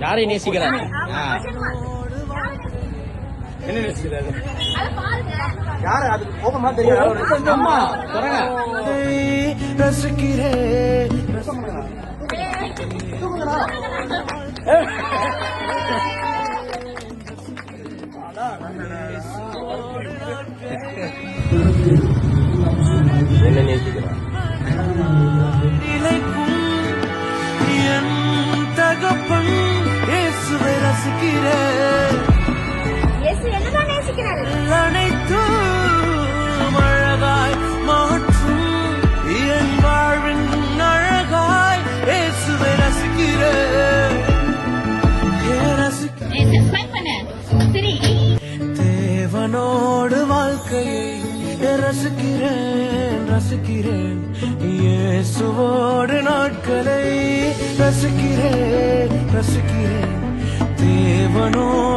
யாரை நேசிக்கிறார்? என்ன நேசிக்கிறாரு? யாரு? அது கோபமா தெரியும். என்ன நேசிக்கிறார்? தகப்பன் இயேசுவை ரசிக்கிறேன். அனைத்தும் அழகாய் மாற்றும் என் வாழ்வின் அழகாய் இயேசுவை ரசிக்கிறேன். தேவனோடு வாழ்க்கையை ரசிக்கிறேன் ரசிக்கிறேன். இயேசுவோடு நாட்களை ரசிக்கிறேன் ரசிக்கிறேன். தேவனோடு